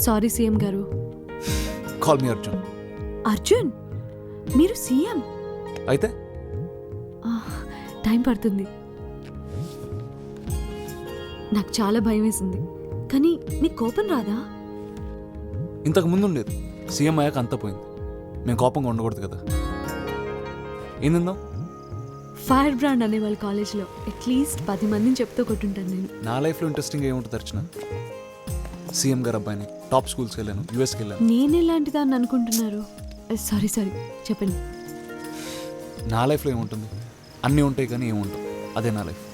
Sorry CM garu. Call me Arjun. Arjun, మీరు CM అయితే time పడుతుంది. నాకు చాలా భయం వేసింది, కానీ నీకు కోపం రాదా? ఇంతకు ముందు ఉండేది, సీఎం అయ్యాక అంతా పోయింది. మేము కోపంగా ఉండకూడదు కదా. ఏం తిందాం? ఫైర్ బ్రాండ్ అనేవాళ్ళు కాలేజ్లో అట్లీస్ట్ 10 మందిని చెప్తూ కొట్టుంటాను నేను. నా లైఫ్లో ఇంట్రెస్టింగ్ ఏముంటుంది అర్చన? సీఎం గారు అబ్బాయిని, టాప్ స్కూల్స్కి వెళ్ళాను, యూఎస్కి వెళ్ళాను. నేను ఎలాంటి దాన్ని అనుకుంటున్నారు? సారీ చెప్పండి. నా లైఫ్లో ఏముంటుంది? అన్నీ ఉంటాయి కానీ ఏముంటాయి, అదే నా లైఫ్.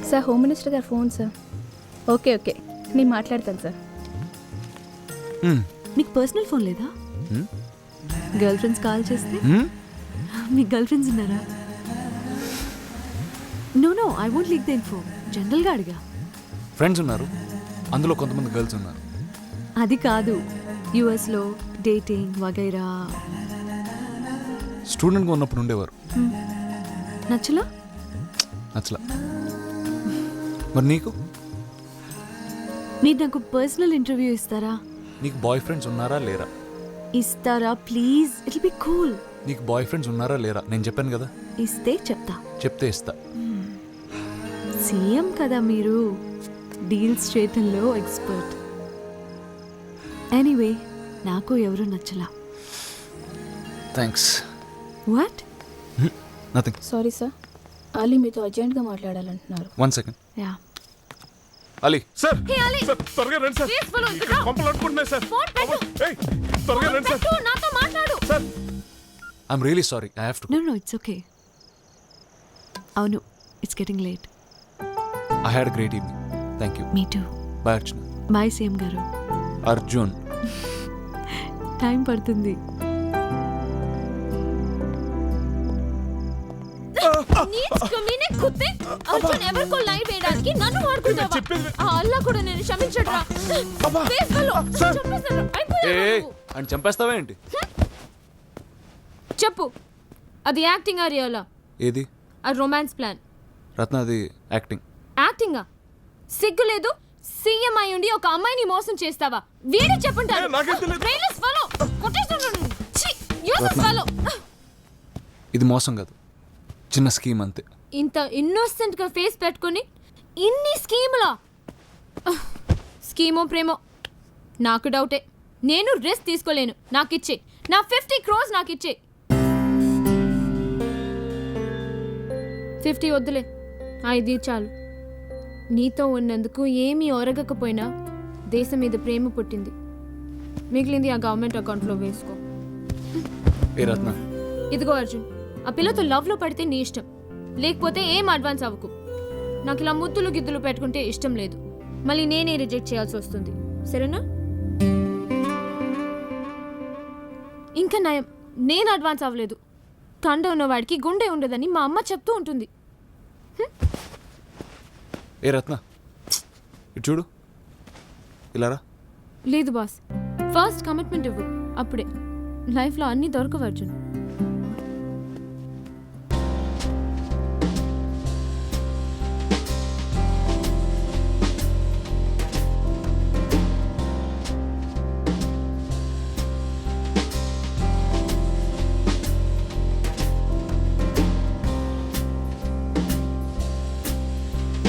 సార్, హోమ్ మినిస్టర్ గారు ఫోన్ సార్. ఓకే నేను మాట్లాడతాను సార్. మీకు పర్సనల్ ఫోన్ లేదా? గర్ల్ ఫ్రెండ్స్ కాల్ చేస్తే? మీకు గర్ల్ ఫ్రెండ్స్ ఉన్నారా? No I won't leak the info, జనరల్గా అడిగా. ఫ్రెండ్స్ ఉన్నారు, అందులో కొంతమంది గర్ల్స్ ఉన్నారు. అది కాదు, యుఎస్లో డేటింగ్ వగైరా. స్టూడెంట్గా ఉన్నప్పుడు ఉండేవారు. నచ్చలా? మరి నీకు? మీరు నాకు పర్సనల్ ఇంటర్వ్యూ ఇస్తారా? నీకు బాయ్ ఫ్రెండ్స్ ఉన్నారా లేరా? ఇస్తారా ప్లీజ్, ఇట్ బి కూల్. నీకు బాయ్ ఫ్రెండ్స్ ఉన్నారా లేరా? నేను చెప్పాను కదా. ఇస్తే చెప్తా. చెప్తే ఇస్తా. సీఎం కదా మీరు, డీల్స్ చేయటంలో ఎక్స్పర్ట్. ఎనీవే, నాకు ఎవరు నచ్చలా. Thanks. What? Nothing. Sorry sir, Ali మీతో అర్జెంట్గా మాట్లాడాలంటున్నారు. 1 సెకండ్. యా. అలీ. సార్ త్వరగా రండి సార్, ఇక్కడ కొంపలు అనుకుంటున్నాయి సార్. త్వరగా రండి సార్. నాతో మాట్లాడు sir. I'm really sorry, I have to. No it's okay. అవును, it's getting late. I had great evening. Thank you. Me too. Bye Archana. Bye CM garu. Arjun. Time పడుతుంది. అర్జున్ ఎవరికో లైవ్ వేయడానికి నన్ను వాడుకుంటావా? ఆ అల్లా కూడా నేను క్షమించడురా. అని చంపేస్తావా ఏంటి? చెప్పు, అది యాక్టింగ్ ఆ రియలా? ఏది? ఆ రొమాన్స్ ప్లాన్. రత్న, అది యాక్టింగ్. యాక్టింగా? సిగ్గు లేదు? సీఎం అయి ఉండి ఒక అమ్మాయిని మోసం చేస్తావా? వీడు చెప్పుంటారు. ఇది మోసం కాదు, చిన్న స్కీమ్ అంతే. ఇంత ఇన్నోసెంట్ గా ఫేస్ పెట్టుకుని ఇన్ని స్కీములా? స్కీమో ప్రేమో నాకు డౌటే. నేను రిస్క్ తీసుకోలేను. నాకిచ్చే నా 50 crores నాకిచ్చే. 50 వద్దులే, 5 చాలు. నీతో ఉన్నందుకు ఏమీ ఒరగకపోయినా దేశం మీద ప్రేమ పుట్టింది. మిగిలింది ఆ గవర్నమెంట్ అకౌంట్లో వేసుకో. ఏ రత్న, ఇదిగో అర్జున్, ఆ పిల్లతో లవ్లో పడితే నీ ఇష్టం, లేకపోతే ఏం అడ్వాన్స్ అవ్వకు. నాకు ఇలా ముద్దులు గిద్దులు పెట్టుకుంటే ఇష్టం లేదు. మళ్ళీ నేనే రిజెక్ట్ చేయాల్సి వస్తుంది, సరేనా? ఇంకా నయం, నేను అడ్వాన్స్ అవ్వలేదు. కండ ఉన్నవాడికి గుండె ఉండదని మా అమ్మ చెప్తూ ఉంటుంది. ఏ రత్న, ఇటు చూడు, ఇలా రా. లేదు బాస్, ఫస్ట్ కమిట్మెంట్ ఇవ్వు, అప్పుడే లైఫ్లో అన్నీ దొరకవు Arjun.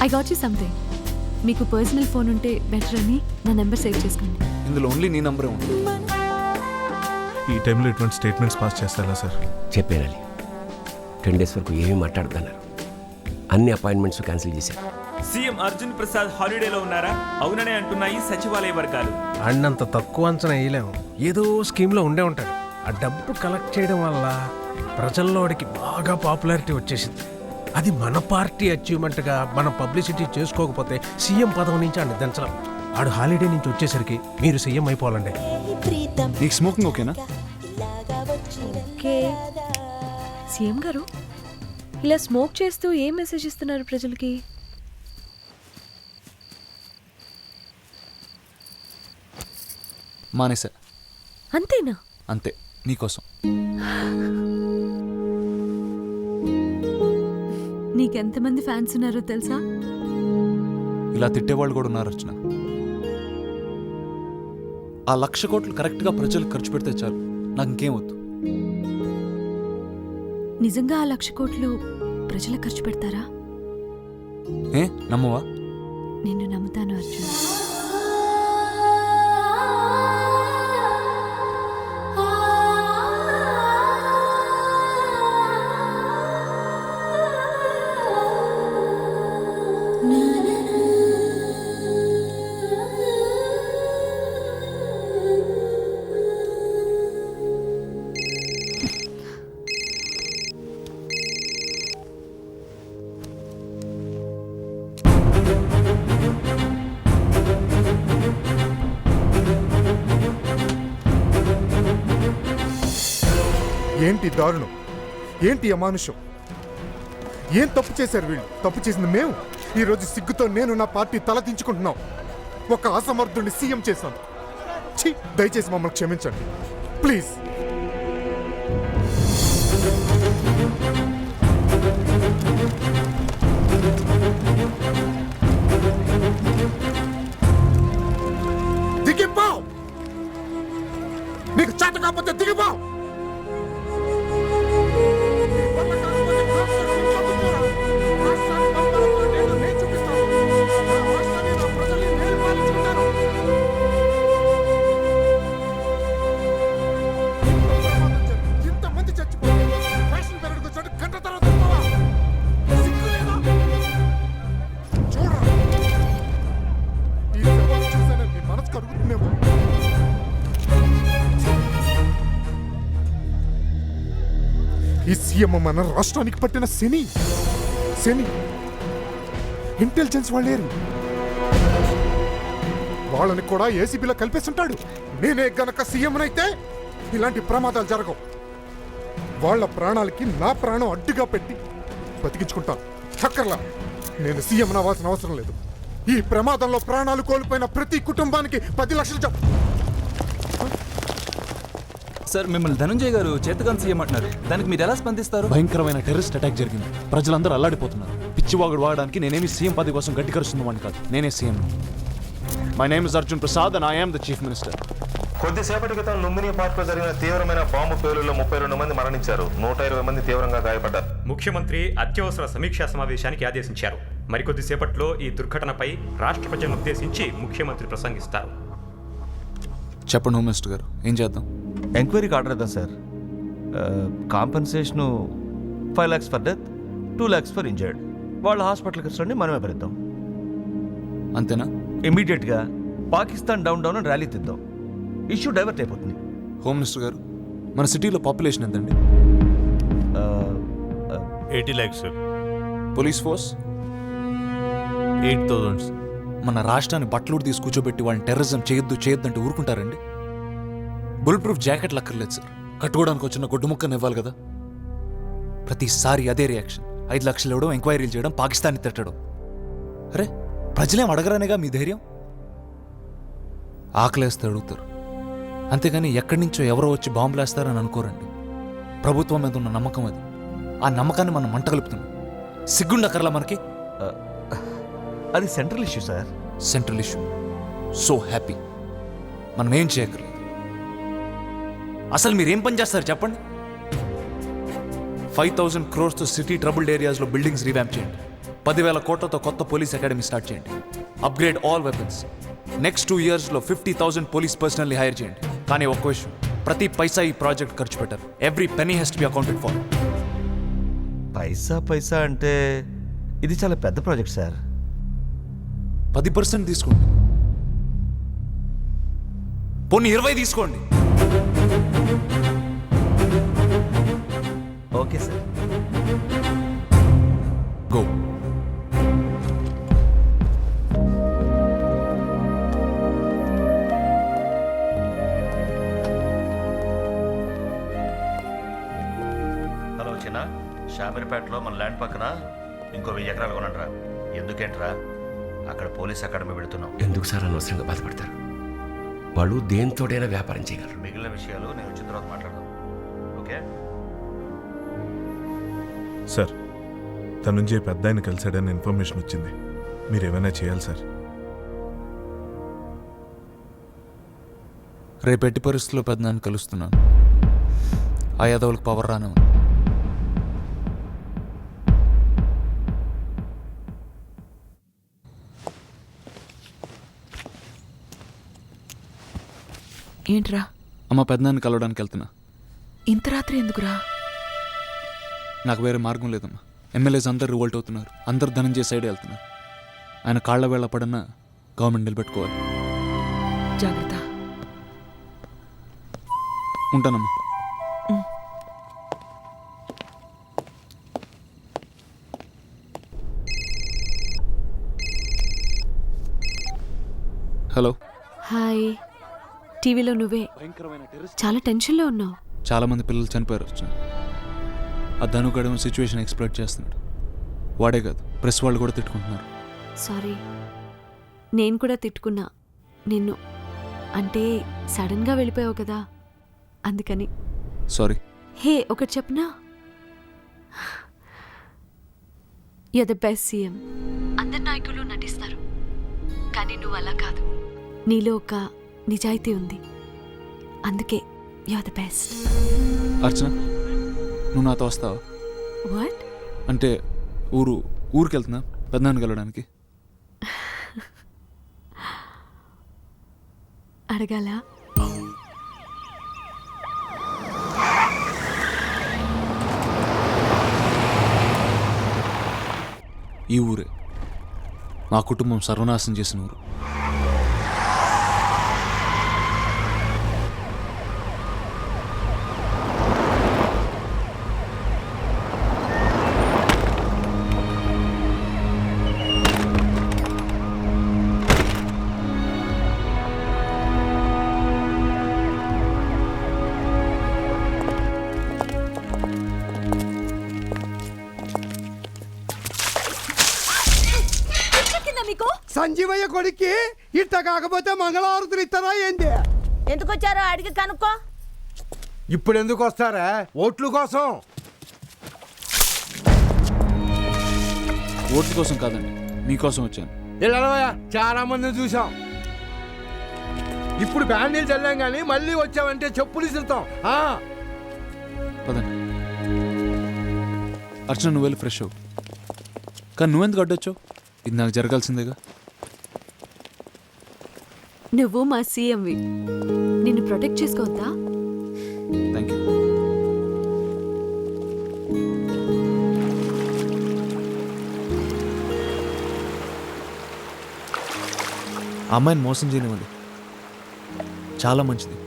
I got you something. మీకు పర్సనల్ ఫోన్ ఉంటే బెటర్ అని నా నెంబర్ సేవ్ చేసుకోండి. ఇందులో ఓన్లీ నీ నంబరే ఉంది. ఈ టైంలో ఇటువంటి స్టేట్మెంట్స్ పాస్ చేస్తారా సార్? చెప్పాను, 10 days వరకు ఏమీ మాట్లాడుతున్నారు. అన్ని అపాయింట్మెంట్స్ క్యాన్సిల్ చేశారు. సీఎం అర్జున్ ప్రసాద్ హాలిడేలో ఉన్నారా? అవుననే అంటున్నాయి సచివాలయ వర్గాలు. అన్నంత తక్కువ అంచనా వేయలేము. ఏదో స్కీమ్లో ఉండే ఉంటాడు. ఆ డబ్బు కలెక్ట్ చేయడం వల్ల ప్రజల్లోడికి బాగా పాపులారిటీ వచ్చేసింది. అది మన పార్టీ అచీవ్మెంట్గా మనం పబ్లిసిటీ చేసుకోకపోతే సీఎం పదవి నుంచి ఆయన దించడం. ఆడు హాలిడే నుంచి వచ్చేసరికి మీరు సీఎం అయిపోవాలండి. నీకు స్మోకింగ్ ఓకేనా? ఓకే. సీఎం గారు ఇలా స్మోక్ చేస్తూ ఏం మెసేజ్ ఇస్తున్నారు ప్రజలకి? మానేసా. అంతేనా? అంతే, నీకోసం. నీకెంతమంది ఫ్యాన్స్ ఉన్నారో తెలుసా? ఇలా తిట్టేవాళ్ళు కూడా ఉన్నారు అర్చన. ఆ 1,00,000 కోట్లు కరెక్ట్గా ప్రజలకు ఖర్చు పెడితే చాలు, నాకు ఇంకేం వద్దు. నిజంగా ఆ 1,00,000 కోట్లు ప్రజలకు ఖర్చు పెడతారా? ఏ నమ్మవా? నిన్ను నమ్ముతాను అర్జున్. ఏంటి దారుణం, ఏంటి అమానుషం, ఏం తప్పు చేశారు వీళ్ళు? తప్పు చేసింది మేము. ఈరోజు సిగ్గుతో నేను నా పార్టీ తలదించుకుంటున్నాం. ఒక అసమర్థుడిని సీఎం చేశాను. ఛీ, దయచేసి మమ్మల్ని క్షమించండి ప్లీజ్. దిగిపోవు, నీకు చేత కాకపోతే దిగిపోవు. ఇంతమంది చచ్చిపోయారు, ఫ్యాషన్ పెరగడానికి వచ్చాడు, గంట తర్వాత వస్తావా? సిగ్గు లేదా? చూడరా, ఈ శవాన్ని చూసానే మీ మనసు కరుగుతుందేమో. ఈ సీఎం మన రాష్ట్రానికి పట్టిన శని. ఇంటెలిజెన్స్ వాళ్ళేరు, వాళ్ళని కూడా ఏసీబీలో కలిపేస్తుంటాడు. నేనే గనక సీఎంనైతే ఇలాంటి ప్రమాదాలు జరగవు. వాళ్ళ ప్రాణాలకి నా ప్రాణం అడ్డుగా పెట్టి బతికించుకుంటాను. చక్కర్లా, నేను సీఎం అవ్వాల్సిన అవసరం లేదు. ఈ ప్రమాదంలో ప్రాణాలు కోల్పోయిన ప్రతి కుటుంబానికి 10 లక్షలు చెప్పు. సార్, మిమ్మల్ని ధనంజయ్ గారు చేతగాని సీఎం అంటున్నారు. దానికి మీరు ఎలా స్పందిస్తారు? భయంకరమైన టెర్రరిస్ట్ అటాక్ జరిగింది, ప్రజలందరూ అల్లాడిపోతున్నారు. పిచ్చివాగుడు వాడడానికి నేనేమి సీఎం పదవి కోసం గట్టి కరుస్తున్నవాడిని కాదు, నేనే CM. My name is Arjun Prasad and I am the chief minister. కొద్దిసేపటి క్రితం లుంబిని పార్క్ లో జరిగిన తీవ్రమైన బాంబు పేలుల్లో 32 మంది మరణించారు, 120 మంది తీవ్రంగా గాయపడ్డారు. ముఖ్యమంత్రి అత్యవసర సమీక్షా సమావేశానికి ఆదేశించారు. మరికొద్దిసేపట్లో ఈ దుర్ఘటనపై రాష్ట్ర ప్రజలను ఉద్దేశించి ముఖ్యమంత్రి ప్రసంగిస్తారు. చెప్పండి హోమ్ మినిస్టర్ గారు, ఏం చేద్దాం? ఎంక్వైరీకి ఆర్డర్ ఇద్దాం sir. Compensation 5 lakhs for death, 2 lakhs for injured. వాళ్ళ హాస్పిటల్ ఖర్చులన్నీ మనమే భరిద్దాం. అంతేనా? ఇమీడియట్గా పాకిస్తాన్ డౌన్ డౌన్ అని ర్యాలీ తిద్దాం. ఇష్యూ డైవర్ట్ అయిపోతుంది. హోమ్ మినిస్టర్ గారు, మన సిటీలో పాపులేషన్ ఎంతండి? 80 lakhs సార్. Police force 8,000. మన రాష్ట్రాన్ని బట్టలు తీసి కూర్చోబెట్టి వాళ్ళని టెర్రరిజం చేయొద్దు అంటే ఊరుకుంటారండి? బుల్ ప్రూఫ్ జాకెట్లు అక్కర్లేదు సార్, కట్టుకోవడానికి వచ్చిన గుడ్డు ముక్కను ఇవ్వాలి కదా. ప్రతిసారి అదే రియాక్షన్, 5 లక్షలు ఇవ్వడం, ఎంక్వైరీలు చేయడం, పాకిస్తాన్ని తిట్టడం. అరే, ప్రజలేం అడగరానేగా మీ ధైర్యం? ఆకలేస్తే అడుగుతారు, అంతేగాని ఎక్కడి నుంచో ఎవరో వచ్చి బాంబులేస్తారని అనుకోరండి. ప్రభుత్వం మీద ఉన్న నమ్మకం అది. ఆ నమ్మకాన్ని మనం మంట కలుపుతున్నాం. సిగ్గుండక్కర్లా మనకి? అది central issue sir. Central issue. So happy. మనం ఏం చేయక్కర్లేదు. అసలు మీరేం పని చేస్తారు చెప్పండి? 5,000 crores తో సిటీ ట్రబుల్డ్ ఏరియాస్లో బిల్డింగ్స్ రీవ్యాంప్ చేయండి. 10,000 కోట్లతో కొత్త పోలీస్ అకాడమీ స్టార్ట్ చేయండి. Upgrade all weapons. నెక్స్ట్ 2 yearsలో 50,000 పోలీస్ పర్సనల్ని హైర్ చేయండి. కానీ ఒక్క విషయం, ప్రతి పైసా ఈ ప్రాజెక్ట్ ఖర్చు పెట్టారు. Every penny has to be accounted for. పైసా అంటే ఇది చాలా పెద్ద ప్రాజెక్ట్ సార్. 10% తీసుకోండి, పోనీ 20 తీసుకోండి. Okay sir. గో. హలో చిన్న, షామీర్పేటలో మన ల్యాండ్ పక్కన ఇంకో 1000 ఎకరాలు కొనండిరా. ఎందుకేంట్రా? అక్కడ పోలీస్ అకాడమీ పెడుతున్నాం. ఎందుకు సార్ అనవసరంగా బాధపడతారు? వాళ్ళు దేంతోటైనా వ్యాపారం చేయగలరు. మిగిలిన విషయాలు నేను వచ్చిన తర్వాత మాట్లాడదాం. ఓకే సార్, తన నుంచి పెద్ద ఆయన కలిశాడని ఇన్ఫర్మేషన్ వచ్చింది. మీరు ఏమైనా చేయాలి సార్. రేపు ఎట్టి పరిస్థితుల్లో పెద్దనాన్ని కలుస్తున్నాను. ఆ యాదవులకు పవర్ రానే ఉంది. ఏంట్రా? అమ్మ పెద్దనాన్ని కలవడానికి వెళ్తున్నా. ఇంత రాత్రి ఎందుకురా? నాకు వేరే మార్గం లేదమ్మా. ఎమ్మెల్యేస్ అందరు రివోల్ట్ అవుతున్నారు. అందరు ధనంజయ సైడ్ వెళ్తున్నారు. ఆయన కాళ్ల వేళ పడన్నా గవర్నమెంట్ నిలబెట్టుకోవాలి. జాగ్రత్త. ఉంటానమ్మా. హలో. హాయ్. టీవీలో నువ్వే చాలా టెన్షన్లో ఉన్నావు. చాలా మంది పిల్లలు చనిపోయారు. ఆ ధనుగడ సిచ్యువేషన్ ఎక్స్ప్లోర్ చేస్తున్నాడు. వాడే కాదు, ప్రెస్ వాళ్ళు కూడా తిట్టుకుంటున్నారు. సారీ, నేను కూడా తిట్టుకున్నా నిన్ను. అంటే సడన్గా వెళ్ళిపోయావు కదా, అందుకని. సారీ. హే, ఒకటి చెప్పనా? You're the best CM. అందరు నాయకులు నటిస్తారు, కానీ నువ్వు అలా కాదు. నీలో ఒక నిజాయితీ ఉంది, అందుకే యూర్ ద బెస్ట్. అర్చన, నువ్వు నాతో వస్తావా? వాట్? అంటే ఊరికి వెళ్తున్నా పెద్దనాన్ని కలవడానికి. అడగాల? ఈ ఊరే మా కుటుంబం సర్వనాశనం చేసిన ఊరు. సంజీవయ్య కొడుక్కి ఇట్ట కాకపోతే మంగళవారతులు ఇస్తారా ఏంది? ఎందుకు వచ్చారో అడిగి కనుక్కో. ఇప్పుడు ఎందుకు వస్తారా? ఓట్ల కోసం. ఓట్ల కోసం కాదండి, మీకోసం వచ్చాను. ఇలా చాలా మందిని చూసాం. ఇప్పుడు బ్యాండీలు చల్లాం కానీ మళ్ళీ వచ్చావంటే చెప్పులు ఇస్తాం. పదండి. అర్చన, నువ్వు వెళ్ళి ఫ్రెష్ అవ్వు. కానీ నువ్వెందుకు అడ్డొచ్చావు? ఇది నాకు జరగాల్సిందేగా. నువ్వు మా సీఎంవి, నిన్ను ప్రొటెక్ట్ చేసుకోవద్దా? Thank you. ఆ అమ్మాయిని మోసం చేయనివ్వండి, చాలా మంచిది.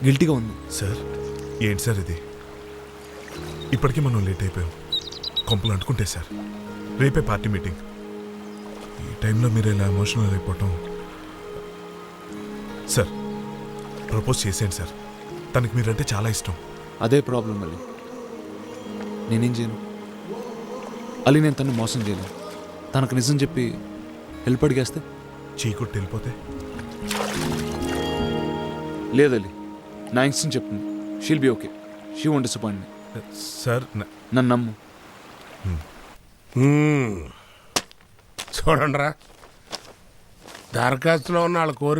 గిల్టీగా ఉంది. సార్, ఏంటి సార్ ఇది? ఇప్పటికీ మనం లేట్ అయిపోయాం. కొంపలు అంటుకుంటే సార్, రేపే పార్టీ మీటింగ్. ఈ టైంలో మీరు ఇలా ఎమోషనల్ అయిపోవటం. సార్, ప్రపోజ్ చేసేయండి సార్. తనకి మీరంటే చాలా ఇష్టం. అదే ప్రాబ్లం అలీ. నేనేం చేయను అలీ, నేను తను మోసం చేయను. తనకు నిజం చెప్పి హెల్ప్ అడిగేస్తే చీకొట్టి వెళ్ళిపోతే? లేదలీ, నా ఇన్స్టెంట్ చెప్తుంది. She'll be okay, she won't disappoint me. Sir, నన్ను నమ్ము. చూడండి రా, దరఖాస్తులో ఉన్న వాళ్ళ కోరిక